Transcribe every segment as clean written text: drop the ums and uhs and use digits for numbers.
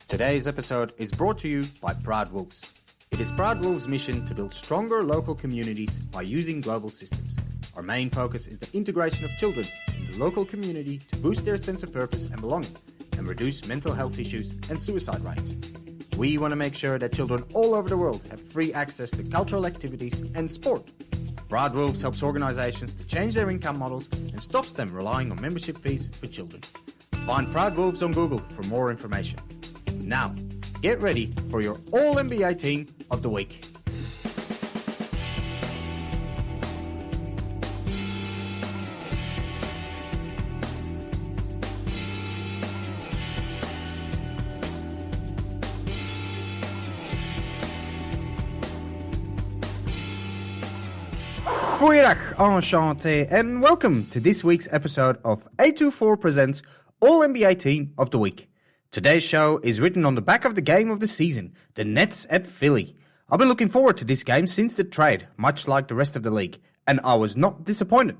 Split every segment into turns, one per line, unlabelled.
Today's episode is brought to you by Proud Wolves. It is Proud Wolves' mission to build stronger local communities by using global systems. Our main focus is the integration of children in the local community to boost their sense of purpose and belonging and reduce mental health issues and suicide rates. We want to make sure that children all over the world have free access to cultural activities and sport. Proud Wolves helps organizations to change their income models and stops them relying on membership fees for children. Find Proud Wolves on Google for more information. Now, get ready for your All-NBA Team of the Week. Goeiedag, enchantée, and welcome to this week's episode of A24 Presents All-NBA Team of the Week. Today's show is written on the back of the game of the season, the Nets at Philly. I've been looking forward to this game since the trade, much like the rest of the league, and I was not disappointed.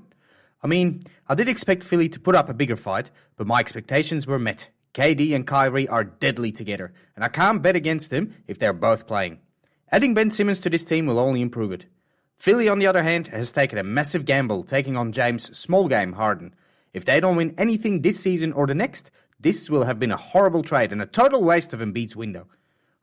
I mean, I did expect Philly to put up a bigger fight, but my expectations were met. KD and Kyrie are deadly together, and I can't bet against them if they're both playing. Adding Ben Simmons to this team will only improve it. Philly, on the other hand, has taken a massive gamble taking on James' small game Harden. If they don't win anything this season or the next, this will have been a horrible trade and a total waste of Embiid's window.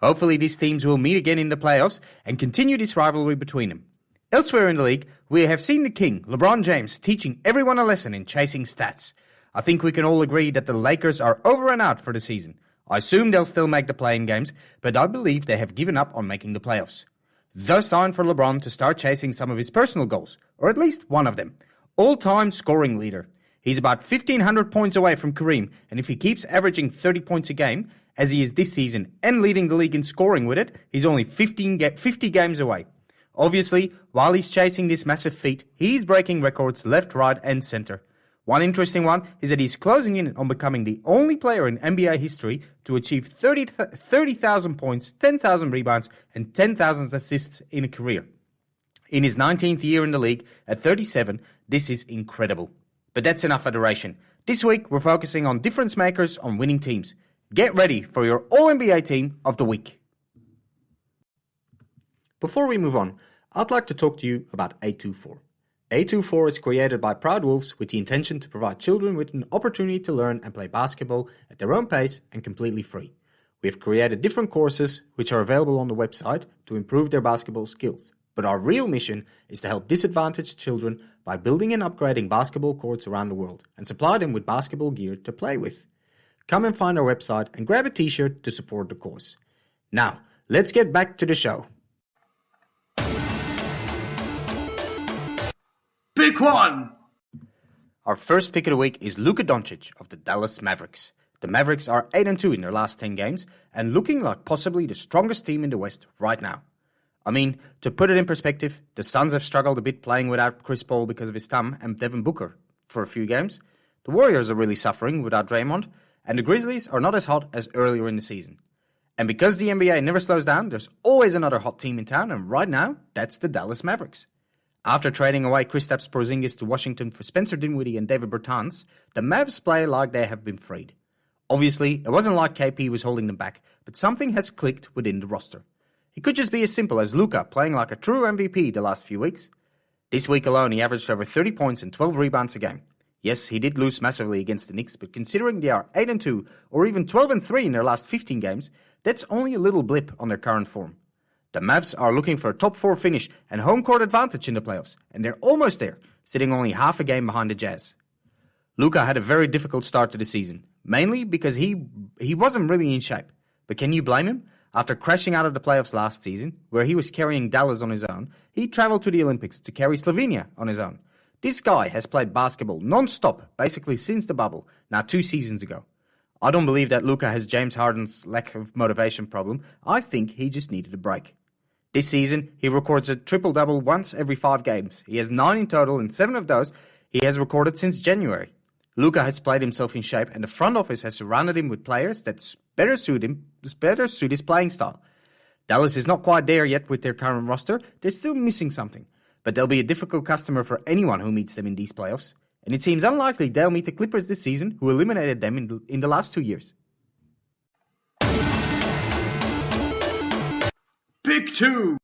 Hopefully these teams will meet again in the playoffs and continue this rivalry between them. Elsewhere in the league, we have seen the king, LeBron James, teaching everyone a lesson in chasing stats. I think we can all agree that the Lakers are over and out for the season. I assume they'll still make the play-in games, but I believe they have given up on making the playoffs. The sign for LeBron to start chasing some of his personal goals, or at least one of them. All-time scoring leader. He's about 1,500 points away from Kareem, and if he keeps averaging 30 points a game, as he is this season, and leading the league in scoring with it, he's only 50 games away. Obviously, while he's chasing this massive feat, he's breaking records left, right, and center. One interesting one is that he's closing in on becoming the only player in NBA history to achieve 30,000 points, 10,000 rebounds, and 10,000 assists in a career. In his 19th year in the league, at 37, this is incredible. But that's enough adoration. This week, we're focusing on difference makers on winning teams. Get ready for your All-NBA Team of the Week. Before we move on, I'd like to talk to you about A24. A24 is created by Proud Wolves with the intention to provide children with an opportunity to learn and play basketball at their own pace and completely free. We have created different courses which are available on the website to improve their basketball skills. But our real mission is to help disadvantaged children by building and upgrading basketball courts around the world and supply them with basketball gear to play with. Come and find our website and grab a t-shirt to support the course. Now, let's get back to the show. Pick one! Our first pick of the week is Luca Doncic of the Dallas Mavericks. The Mavericks are 8-2 in their last 10 games and looking like possibly the strongest team in the West right now. I mean, to put it in perspective, the Suns have struggled a bit playing without Chris Paul because of his thumb and Devin Booker for a few games. The Warriors are really suffering without Draymond, and the Grizzlies are not as hot as earlier in the season. And because the NBA never slows down, there's always another hot team in town, and right now, that's the Dallas Mavericks. After trading away Kristaps Porzingis to Washington for Spencer Dinwiddie and David Bertans, the Mavs play like they have been freed. Obviously, it wasn't like KP was holding them back, but something has clicked within the roster. It could just be as simple as Luca playing like a true MVP the last few weeks. This week alone, he averaged over 30 points and 12 rebounds a game. Yes, he did lose massively against the Knicks, but considering they are 8-2 or even 12-3 in their last 15 games, that's only a little blip on their current form. The Mavs are looking for a top 4 finish and home court advantage in the playoffs, and they're almost there, sitting only half a game behind the Jazz. Luca had a very difficult start to the season, mainly because he wasn't really in shape. But can you blame him? After crashing out of the playoffs last season, where he was carrying Dallas on his own, he traveled to the Olympics to carry Slovenia on his own. This guy has played basketball non-stop, basically since the bubble, now 2 seasons ago. I don't believe that Luca has James Harden's lack of motivation problem. I think he just needed a break. This season, he records a triple-double once every 5 games. He has 9 in total, and 7 of those he has recorded since January. Luca has played himself in shape, and the front office has surrounded him with players that better suit his playing style. Dallas is not quite there yet with their current roster. They're still missing something, but they'll be a difficult customer for anyone who meets them in these playoffs. And it seems unlikely they'll meet the Clippers this season, who eliminated them in the last 2 years.
2.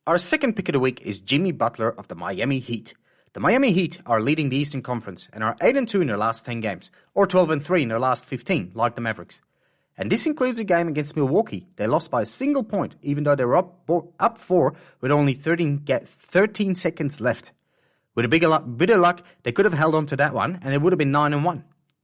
Our second pick of the week is Jimmy Butler of the Miami Heat. The Miami Heat are leading the Eastern Conference and are 8-2 in their last 10 games, or 12-3 in their last 15, like the Mavericks. And this includes a game against Milwaukee. They lost by a single point, even though they were up 4 with only 13 seconds left. With a bit of luck, they could have held on to that one, and it would have been 9-1.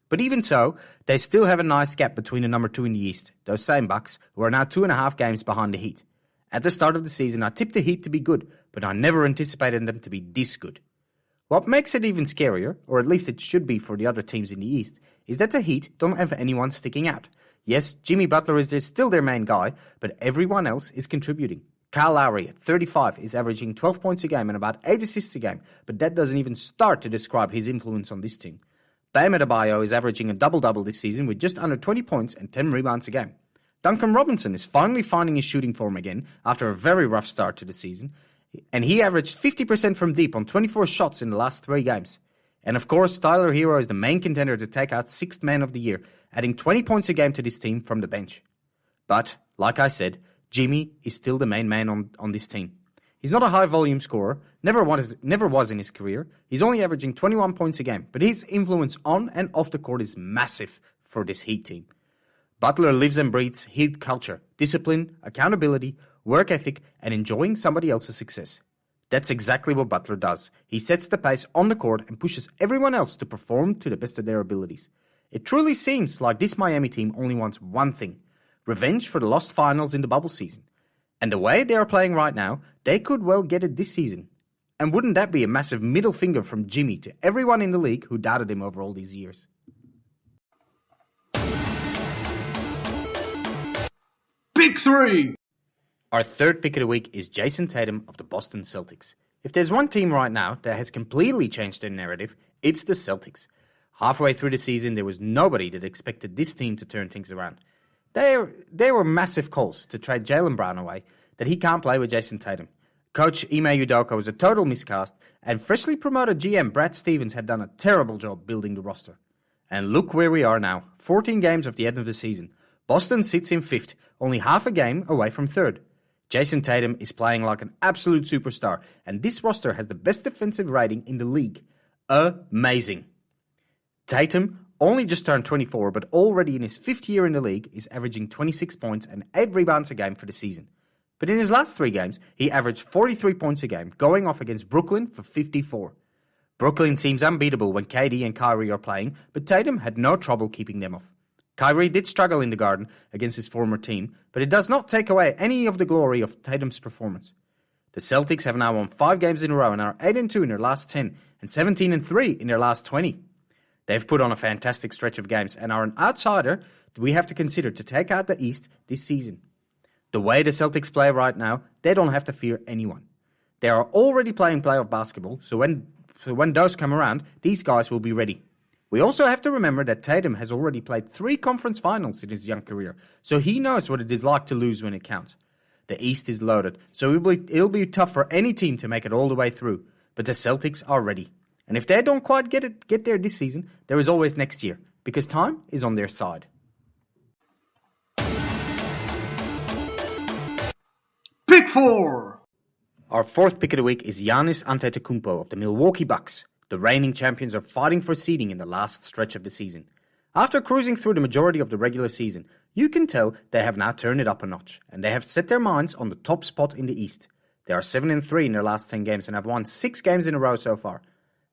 But even so, they still have a nice gap between the number 2 in the East, those same Bucks, who are now 2.5 games behind the Heat. At the start of the season, I tipped the Heat to be good, but I never anticipated them to be this good. What makes it even scarier, or at least it should be for the other teams in the East, is that the Heat don't have anyone sticking out. Yes, Jimmy Butler is still their main guy, but everyone else is contributing. Kyle Lowry at 35 is averaging 12 points a game and about 8 assists a game, but that doesn't even start to describe his influence on this team. Bam Adebayo is averaging a double-double this season with just under 20 points and 10 rebounds a game. Duncan Robinson is finally finding his shooting form again after a very rough start to the season, and he averaged 50% from deep on 24 shots in the last 3 games. And of course, Tyler Hero is the main contender to take out 6th Man of the Year, adding 20 points a game to this team from the bench. But, like I said, Jimmy is still the main man on this team. He's not a high-volume scorer, never was in his career. He's only averaging 21 points a game, but his influence on and off the court is massive for this Heat team. Butler lives and breathes Heat culture, discipline, accountability, work ethic, and enjoying somebody else's success. That's exactly what Butler does. He sets the pace on the court and pushes everyone else to perform to the best of their abilities. It truly seems like this Miami team only wants one thing: revenge for the lost finals in the bubble season. And the way they are playing right now, they could well get it this season. And wouldn't that be a massive middle finger from Jimmy to everyone in the league who doubted him over all these years?
Pick 3.
Our third pick of the week is Jason Tatum of the Boston Celtics. If there's one team right now that has completely changed their narrative, it's the Celtics. Halfway through the season, there was nobody that expected this team to turn things around. There were massive calls to trade Jaylen Brown away, that he can't play with Jason Tatum. Coach Ime Udoka was a total miscast, and freshly promoted GM Brad Stevens had done a terrible job building the roster. And look where we are now, 14 games of the end of the season. Boston sits in 5th, only half a game away from 3rd. Jason Tatum is playing like an absolute superstar, and this roster has the best defensive rating in the league. Amazing. Tatum only just turned 24, but already in his 5th year in the league is averaging 26 points and 8 rebounds a game for the season. But in his last 3 games, he averaged 43 points a game, going off against Brooklyn for 54. Brooklyn seems unbeatable when KD and Kyrie are playing, but Tatum had no trouble keeping them off. Kyrie did struggle in the Garden against his former team, but it does not take away any of the glory of Tatum's performance. The Celtics have now won 5 games in a row and are 8-2 in their last 10 and 17-3 in their last 20. They've put on a fantastic stretch of games and are an outsider that we have to consider to take out the East this season. The way the Celtics play right now, they don't have to fear anyone. They are already playing playoff basketball, so when those come around, these guys will be ready. We also have to remember that Tatum has already played 3 conference finals in his young career, so he knows what it is like to lose when it counts. The East is loaded, so it'll be tough for any team to make it all the way through, but the Celtics are ready. And if they don't quite get there this season, there is always next year, because time is on their side.
Pick 4.
Our fourth pick of the week is Janis Antetokounmpo of the Milwaukee Bucks. The reigning champions are fighting for seeding in the last stretch of the season. After cruising through the majority of the regular season, you can tell they have now turned it up a notch, and they have set their minds on the top spot in the East. They are 7-3 in their last 10 games and have won 6 games in a row so far.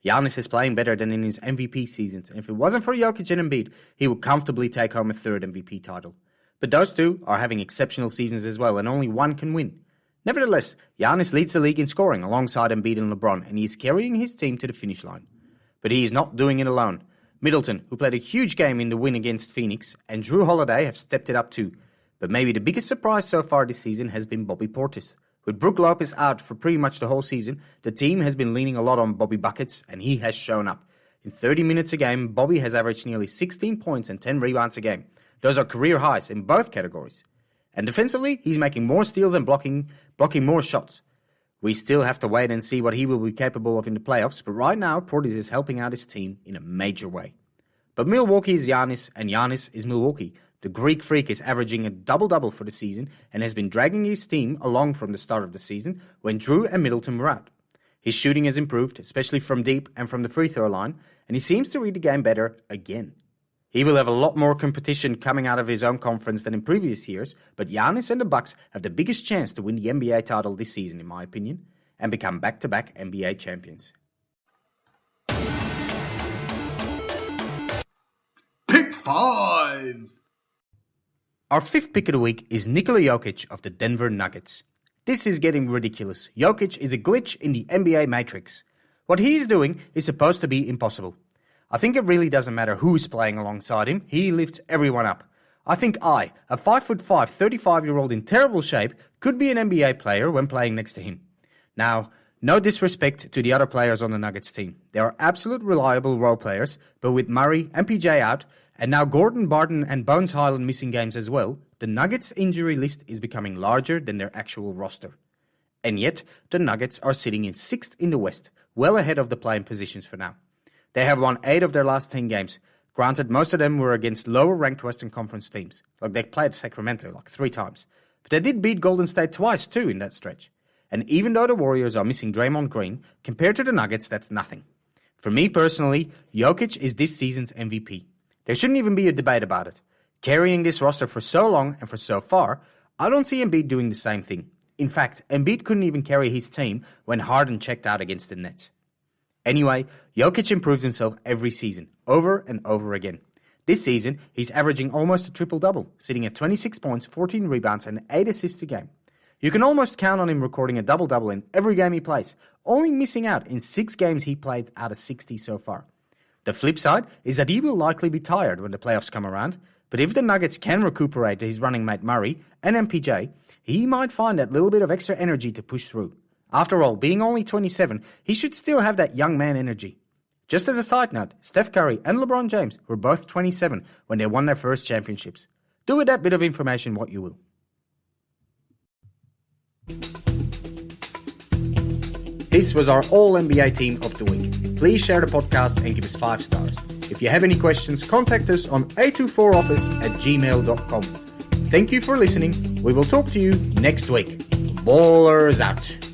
Giannis is playing better than in his MVP seasons, and if it wasn't for Jokic and Embiid, he would comfortably take home a 3rd MVP title. But those two are having exceptional seasons as well, and only one can win. Nevertheless, Giannis leads the league in scoring alongside Embiid and LeBron, and he is carrying his team to the finish line. But he is not doing it alone. Middleton, who played a huge game in the win against Phoenix, and Drew Holiday have stepped it up too. But maybe the biggest surprise so far this season has been Bobby Portis. With Brook Lopez out for pretty much the whole season, the team has been leaning a lot on Bobby buckets, and he has shown up. In 30 minutes a game, Bobby has averaged nearly 16 points and 10 rebounds a game. Those are career highs in both categories. And defensively, he's making more steals and blocking more shots. We still have to wait and see what he will be capable of in the playoffs, but right now, Portis is helping out his team in a major way. But Milwaukee is Giannis, and Giannis is Milwaukee. The Greek freak is averaging a double-double for the season and has been dragging his team along from the start of the season when Drew and Middleton were out. His shooting has improved, especially from deep and from the free throw line, and he seems to read the game better again. He will have a lot more competition coming out of his own conference than in previous years, but Janis and the Bucks have the biggest chance to win the NBA title this season, in my opinion, and become back-to-back NBA champions.
Pick 5.
Our fifth pick of the week is Nikola Jokic of the Denver Nuggets. This is getting ridiculous. Jokic is a glitch in the NBA matrix. What he is doing is supposed to be impossible. I think it really doesn't matter who's playing alongside him, he lifts everyone up. I think a 5'5", 35-year-old in terrible shape, could be an NBA player when playing next to him. Now, no disrespect to the other players on the Nuggets team. They are absolute reliable role players, but with Murray and PJ out, and now Gordon, Barton and Bones Highland missing games as well, the Nuggets' injury list is becoming larger than their actual roster. And yet, the Nuggets are sitting in 6th in the West, well ahead of the play-in positions for now. They have won 8 of their last 10 games. Granted, most of them were against lower-ranked Western Conference teams. Like they played Sacramento 3 times. But they did beat Golden State twice too in that stretch. And even though the Warriors are missing Draymond Green, compared to the Nuggets, that's nothing. For me personally, Jokic is this season's MVP. There shouldn't even be a debate about it. Carrying this roster for so long and for so far, I don't see Embiid doing the same thing. In fact, Embiid couldn't even carry his team when Harden checked out against the Nets. Anyway, Jokic improves himself every season, over and over again. This season, he's averaging almost a triple-double, sitting at 26 points, 14 rebounds and 8 assists a game. You can almost count on him recording a double-double in every game he plays, only missing out in 6 games he played out of 60 so far. The flip side is that he will likely be tired when the playoffs come around, but if the Nuggets can recuperate his running mate Murray and MPJ, he might find that little bit of extra energy to push through. After all, being only 27, he should still have that young man energy. Just as a side note, Steph Curry and LeBron James were both 27 when they won their first championships. Do with that bit of information what you will. This was our All-NBA Team of the Week. Please share the podcast and give us 5 stars. If you have any questions, contact us on a24office@gmail.com. Thank you for listening. We will talk to you next week. Ballers out.